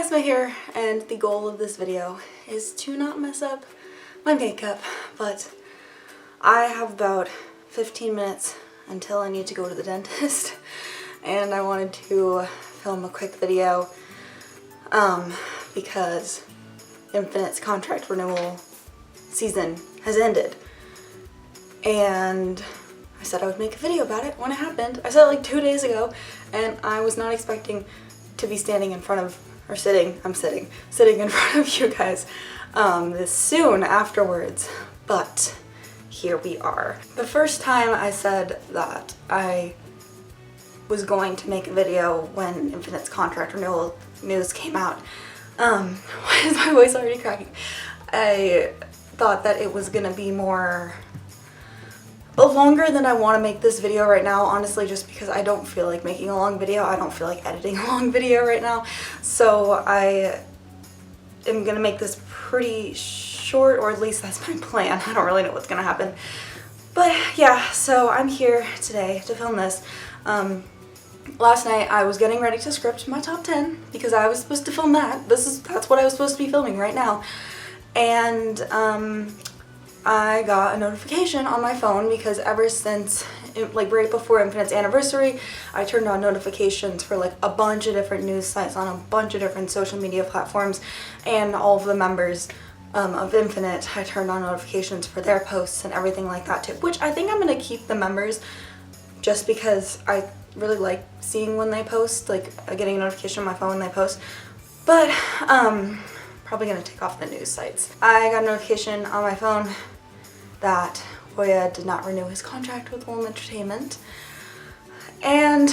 guys, May here, and the goal of this video is to not mess up my makeup, but I have about 15 minutes until I need to go to the dentist, and I wanted to film a quick video because Infinite's contract renewal season has ended, and I said I would make a video about it when it happened. I said it like 2 days ago, and I was not expecting to be standing in front of, or sitting in front of you guys this soon afterwards, but here we are. The first time I said that I was going to make a video when Infinite's contract renewal news came out, why is my voice already cracking? I thought that it was gonna be longer than I want to make this video right now, honestly, just because I don't feel like making a long video. I don't feel like editing a long video right now. So I am going to make this pretty short, or at least that's my plan. I don't really know what's going to happen. But yeah, so I'm here today to film this. Last night I was getting ready to script my top 10 because I was supposed to film that. That's what I was supposed to be filming right now. And I got a notification on my phone because ever since, like right before Infinite's anniversary, I turned on notifications for like a bunch of different news sites on a bunch of different social media platforms, and all of the members of Infinite, I turned on notifications for their posts and everything like that too, which I think I'm going to keep the members just because I really like seeing when they post, like getting a notification on my phone when they post. But probably gonna take off the news sites. I got a notification on my phone that Hoya did not renew his contract with World Entertainment, and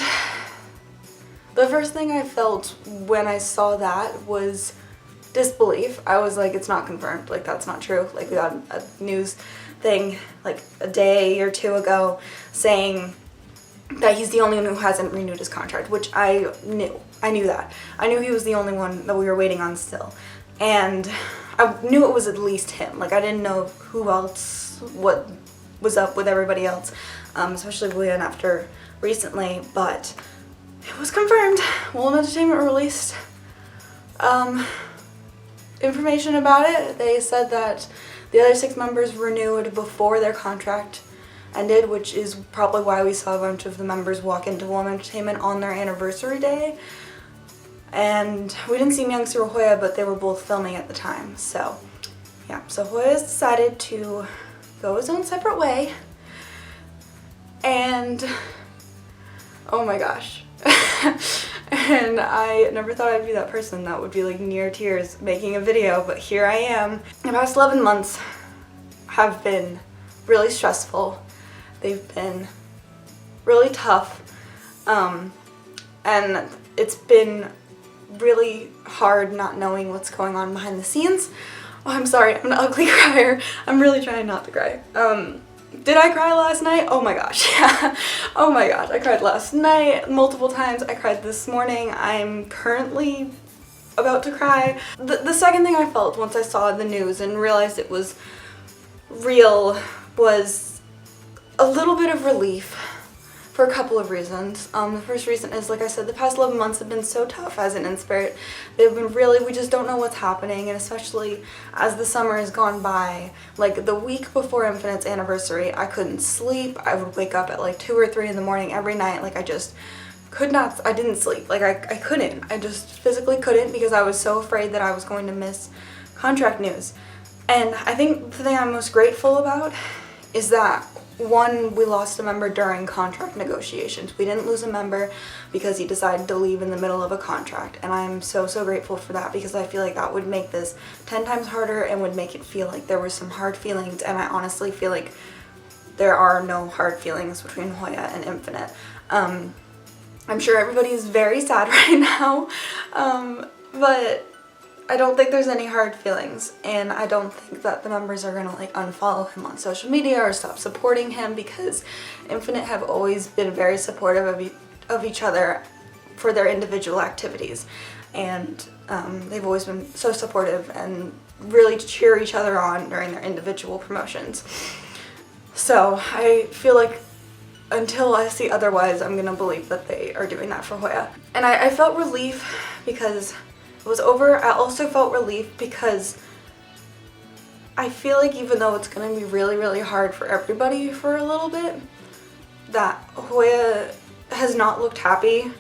the first thing I felt when I saw that was disbelief. I was like, it's not confirmed, like that's not true. Like we got a news thing like a day or two ago saying that he's the only one who hasn't renewed his contract, which I knew. I knew that. I knew he was the only one that we were waiting on still. And I knew it was at least him. Like I didn't know who else, what was up with everybody else, especially Kyuhyun after recently, but it was confirmed. World Entertainment released information about it. They said that the other 6 members renewed before their contract ended, which is probably why we saw a bunch of the members walk into World Entertainment on their anniversary day. And we didn't see Myungsu or Hoya, but they were both filming at the time. So yeah, so Hoya's decided to go his own separate way, and oh my gosh. And I never thought I'd be that person that would be like near tears making a video, but here I am. The past 11 months have been really stressful. They've been really tough, and it's been really hard not knowing what's going on behind the scenes. Oh, I'm sorry, I'm an ugly crier. I'm really trying not to cry. Did I cry last night? Oh my gosh, yeah. Oh my gosh, I cried last night multiple times. I cried this morning. I'm currently about to cry. The second thing I felt once I saw the news and realized it was real was a little bit of relief. For a couple of reasons. The first reason is, like I said, the past 11 months have been so tough as an in-spirit. They've been really, we just don't know what's happening, and especially as the summer has gone by. Like the week before Infinite's anniversary, I couldn't sleep. I would wake up at like 2 or 3 in the morning every night. Like I just could not, I didn't sleep. Like I couldn't. I just physically couldn't because I was so afraid that I was going to miss contract news. And I think the thing I'm most grateful about is that, one, we lost a member during contract negotiations. We didn't lose a member because he decided to leave in the middle of a contract, and I'm so grateful for that, because I feel like that would make this 10 times harder and would make it feel like there was some hard feelings, and I honestly feel like there are no hard feelings between Hoya and Infinite. I'm sure everybody's very sad right now, but I don't think there's any hard feelings, and I don't think that the members are gonna like unfollow him on social media or stop supporting him, because Infinite have always been very supportive of each other for their individual activities, and they've always been so supportive and really cheer each other on during their individual promotions. So I feel like until I see otherwise, I'm gonna believe that they are doing that for Hoya. And I felt relief because was over. I also felt relief because I feel like even though it's gonna be really, really hard for everybody for a little bit, that Hoya has not looked happy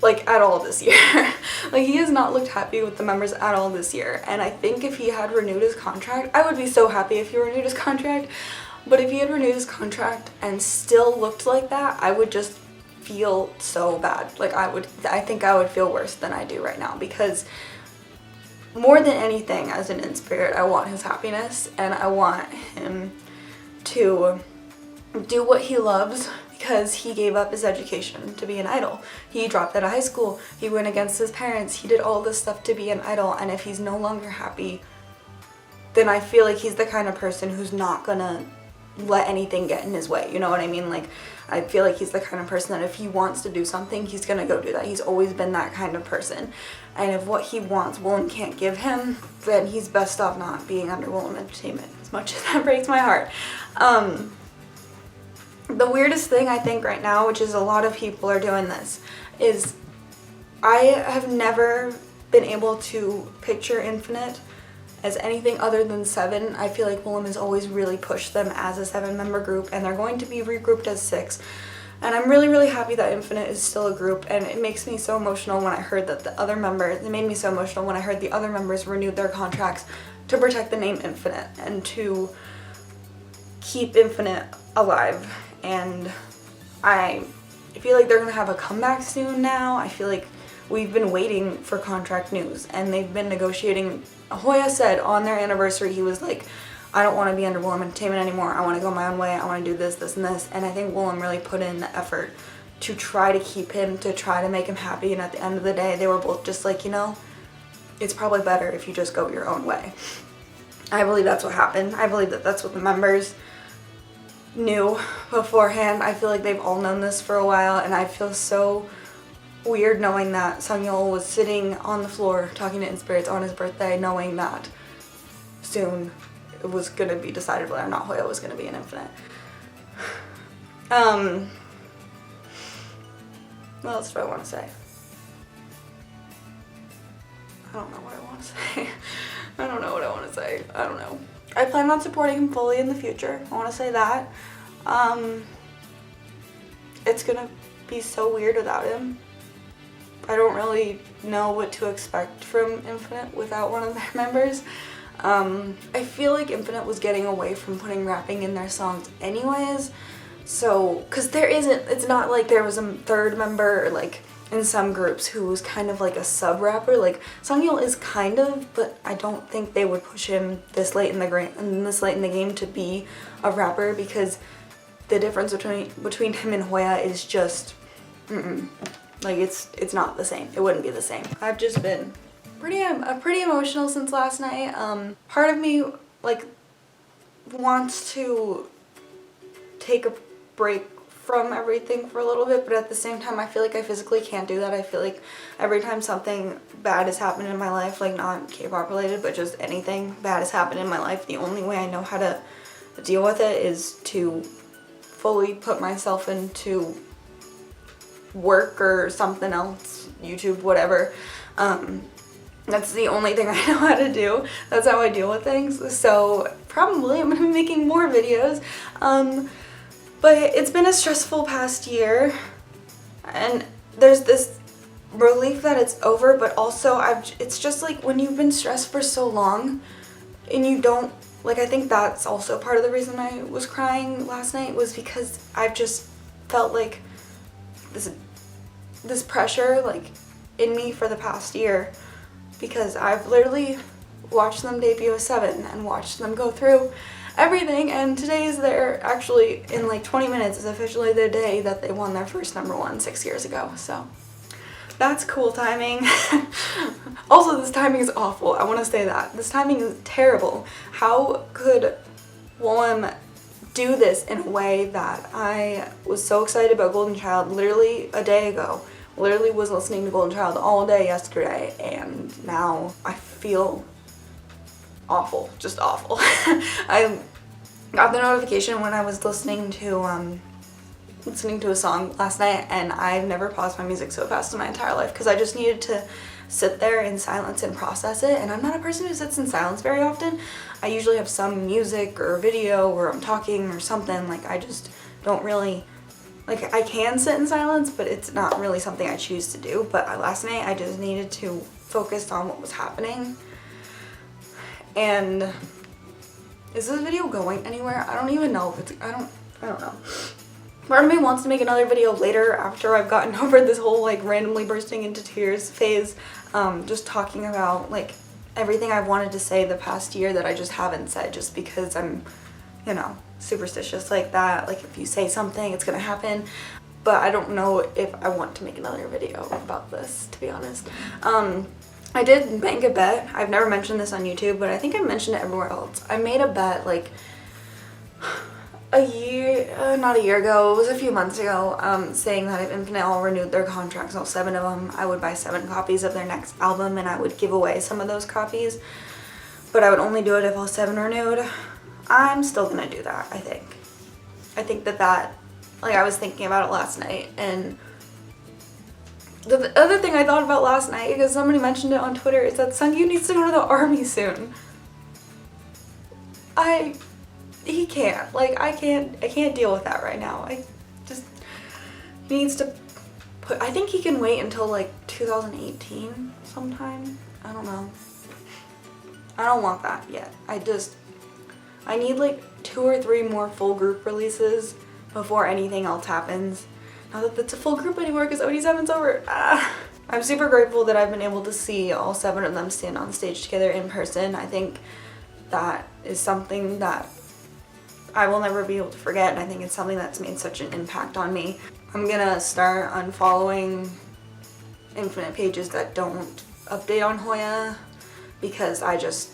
like at all this year. Like, he has not looked happy with the members at all this year, and I think if he had renewed his contract, I would be so happy if he renewed his contract, but if he had renewed his contract and still looked like that, I would just feel so bad. Like, I think I would feel worse than I do right now, because more than anything, as an in-spirit, I want his happiness, and I want him to do what he loves, because he gave up his education to be an idol. He dropped out of high school, he went against his parents, he did all this stuff to be an idol, and if he's no longer happy, then I feel like he's the kind of person who's not gonna let anything get in his way, you know what I mean? Like, I feel like he's the kind of person that if he wants to do something, he's gonna go do that. He's always been that kind of person. And if what he wants Willem can't give him, then he's best off not being under Willem Entertainment, as much as that breaks my heart. The weirdest thing I think right now, which is a lot of people are doing this, is I have never been able to picture Infinite as anything other than 7. I feel like Willem has always really pushed them as a 7-member group, and they're going to be regrouped as 6. And I'm really, really happy that Infinite is still a group, and it makes me so emotional when I heard that the other members, it made me so emotional when I heard the other members renewed their contracts to protect the name Infinite and to keep Infinite alive. And I feel like they're gonna have a comeback soon now. I feel like we've been waiting for contract news, and they've been negotiating. Hoya said on their anniversary, he was like, I don't want to be under Willem Entertainment anymore. I want to go my own way. I want to do this, this, and this. And I think Willem really put in the effort to try to keep him, to try to make him happy. And at the end of the day, they were both just like, you know, it's probably better if you just go your own way. I believe that's what happened. I believe that that's what the members knew beforehand. I feel like they've all known this for a while, and I feel so weird knowing that Sung-yeol was sitting on the floor talking to In-Spirits on his birthday, knowing that soon it was gonna be decided whether or not Hoya was gonna be an Infinite. What else do I want to say? I don't know what I want to say. I don't know what I want to say. I don't know. I plan on supporting him fully in the future. I want to say that. It's gonna be so weird without him. I don't really know what to expect from Infinite without one of their members. I feel like Infinite was getting away from putting rapping in their songs anyways. So, cause it's not like there was a third member, like in some groups, who was kind of like a sub-rapper. Like, Sung-yeol is kind of, but I don't think they would push him this late in the game to be a rapper, because the difference between him and Hoya is just, like, it's not the same. It wouldn't be the same. I've just been pretty emotional since last night. Part of me, like, wants to take a break from everything for a little bit, but at the same time I feel like I physically can't do that. I feel like every time something bad has happened in my life, like not K-pop related, but just anything bad has happened in my life, the only way I know how to deal with it is to fully put myself into work or something else, YouTube, whatever. That's the only thing I know how to do. That's how I deal with things. So probably I'm gonna be making more videos. But it's been a stressful past year, and there's this relief that it's over, but also it's just like when you've been stressed for so long and you don't, like, I think that's also part of the reason I was crying last night, was because I've just felt like this pressure, like, in me for the past year, because I've literally watched them debut as 7 and watched them go through everything, and today is actually, in like 20 minutes, is officially the day that they won their first #1 6 years ago, so that's cool timing. Also, this timing is awful. I want to say that. This timing is terrible. How could Willem do this in a way that I was so excited about Golden Child literally a day ago, literally was listening to Golden Child all day yesterday, and now I feel awful, just awful. I got the notification when I was listening to a song last night, and I've never paused my music so fast in my entire life, because I just needed to sit there in silence and process it, and I'm not a person who sits in silence very often. I usually have some music or video where I'm talking or something. Like, I just don't really, like, I can sit in silence, but it's not really something I choose to do. But last night I just needed to focus on what was happening. And is this video going anywhere? I don't even know if it's, I don't know. Part of me wants to make another video later after I've gotten over this whole like randomly bursting into tears phase, just talking about like everything I've wanted to say the past year that I just haven't said, just because I'm, you know, superstitious like that. Like, if you say something, it's gonna happen. But I don't know if I want to make another video about this, to be honest. I did make a bet. I've never mentioned this on YouTube, but I think I mentioned it everywhere else. I made a bet like a year, not a year ago, it was a few months ago, saying that if Infinite all renewed their contracts, all 7 of them, I would buy 7 copies of their next album, and I would give away some of those copies. But I would only do it if all 7 renewed. I'm still gonna do that, I think. I think that, like, I was thinking about it last night, and the other thing I thought about last night, because somebody mentioned it on Twitter, is that Kyuhyun needs to go to the army soon. He can't. Like, I can't deal with that right now. He needs to put, I think he can wait until like 2018 sometime. I don't know. I don't want that yet. I need like 2 or 3 more full group releases before anything else happens. Not that that's a full group anymore because OT7's over. I'm super grateful that I've been able to see all 7 of them stand on stage together in person. I think that is something that I will never be able to forget, and I think it's something that's made such an impact on me. I'm gonna start unfollowing Infinite pages that don't update on Hoya, because I just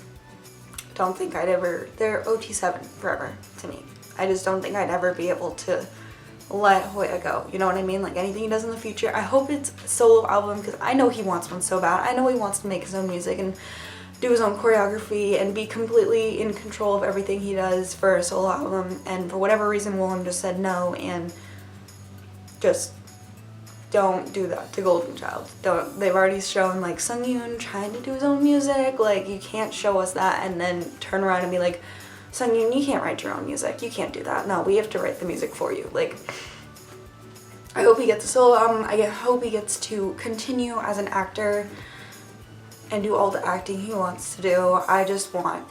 don't think I'd ever, they're OT7 forever to me. I just don't think I'd ever be able to let Hoya go, you know what I mean? Like, anything he does in the future, I hope it's a solo album, because I know he wants one so bad. I know he wants to make his own music and do his own choreography and be completely in control of everything he does for a solo album, and for whatever reason Willem just said no, and just don't do that to Golden Child. Don't. They've already shown like Kyuhyun trying to do his own music. Like, you can't show us that and then turn around and be like, Kyuhyun, you can't write your own music. You can't do that. No, we have to write the music for you. Like, I hope he gets a solo album. I hope he gets to continue as an actor and do all the acting he wants to do. I just want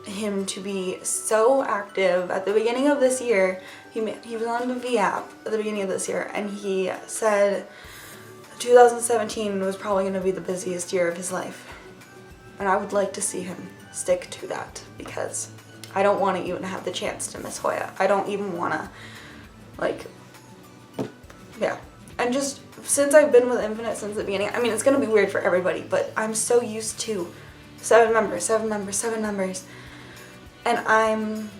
him to be so active. At the beginning of this year, he was on the V.A.P at the beginning of this year, and he said 2017 was probably going to be the busiest year of his life. And I would like to see him stick to that, because I don't want to even have the chance to miss Hoya. I don't even want to, like, yeah. And just, since I've been with Infinite since the beginning, I mean, it's going to be weird for everybody, but I'm so used to 7 members, 7 members, 7 members. And I'm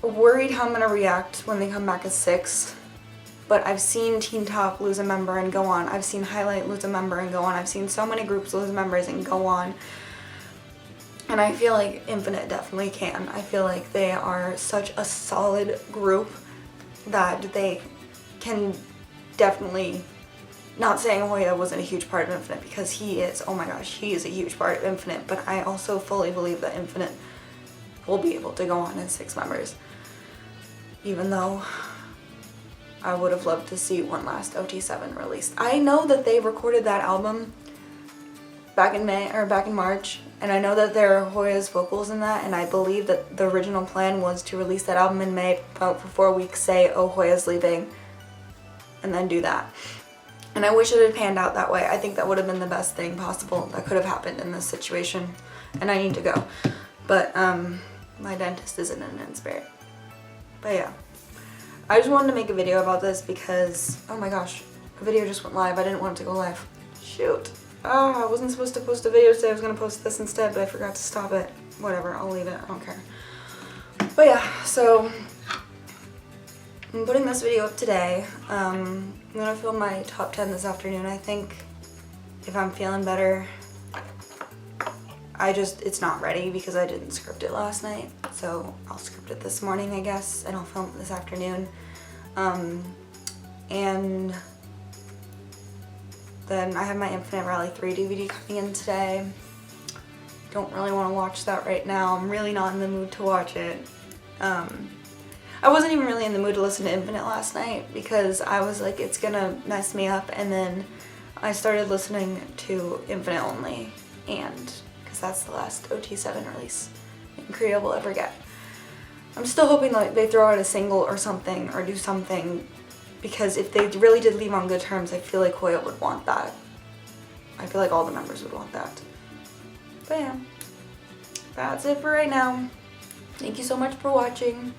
worried how I'm going to react when they come back as 6. But I've seen Teen Top lose a member and go on. I've seen Highlight lose a member and go on. I've seen so many groups lose members and go on. And I feel like Infinite definitely can. I feel like they are such a solid group that they can definitely, not saying Hoya wasn't a huge part of Infinite, because he is, oh my gosh, he is a huge part of Infinite, but I also fully believe that Infinite will be able to go on as 6 members. Even though I would have loved to see one last OT7 released. I know that they recorded that album back in March, and I know that there are Hoya's vocals in that, and I believe that the original plan was to release that album in May, about for 4 weeks, say, oh, Hoya's leaving, and then do that. And I wish it had panned out that way. I think that would have been the best thing possible that could have happened in this situation, and I need to go. But my dentist isn't in spirit. But yeah, I just wanted to make a video about this because, oh my gosh, the video just went live. I didn't want it to go live. Shoot. Oh, I wasn't supposed to post a video today. I was going to post this instead, but I forgot to stop it. Whatever, I'll leave it. I don't care. But yeah, so I'm putting this video up today. I'm going to film my top 10 this afternoon, I think, if I'm feeling better. It's not ready because I didn't script it last night, so I'll script it this morning, I guess, and I'll film it this afternoon. And Then I have my Infinite Rally 3 DVD coming in today. Don't really want to watch that right now. I'm really not in the mood to watch it. I wasn't even really in the mood to listen to Infinite last night because I was like, it's gonna mess me up, and then I started listening to Infinite only, and because that's the last OT7 release in Korea we'll ever get. I'm still hoping that they throw out a single or something, or do something, because if they really did leave on good terms, I feel like Hoya would want that. I feel like all the members would want that. But yeah, that's it for right now. Thank you so much for watching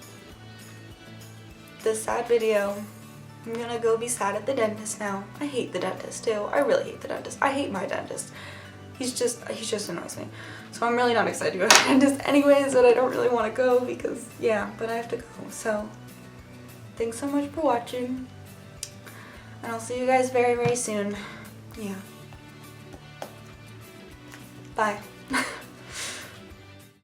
this sad video. I'm gonna go be sad at the dentist now. I hate the dentist too. I really hate the dentist. I hate my dentist. He just annoys me. So I'm really not excited to go to the dentist anyways, but I don't really want to go because, yeah, but I have to go. So thanks so much for watching, and I'll see you guys very, very soon. Yeah. Bye.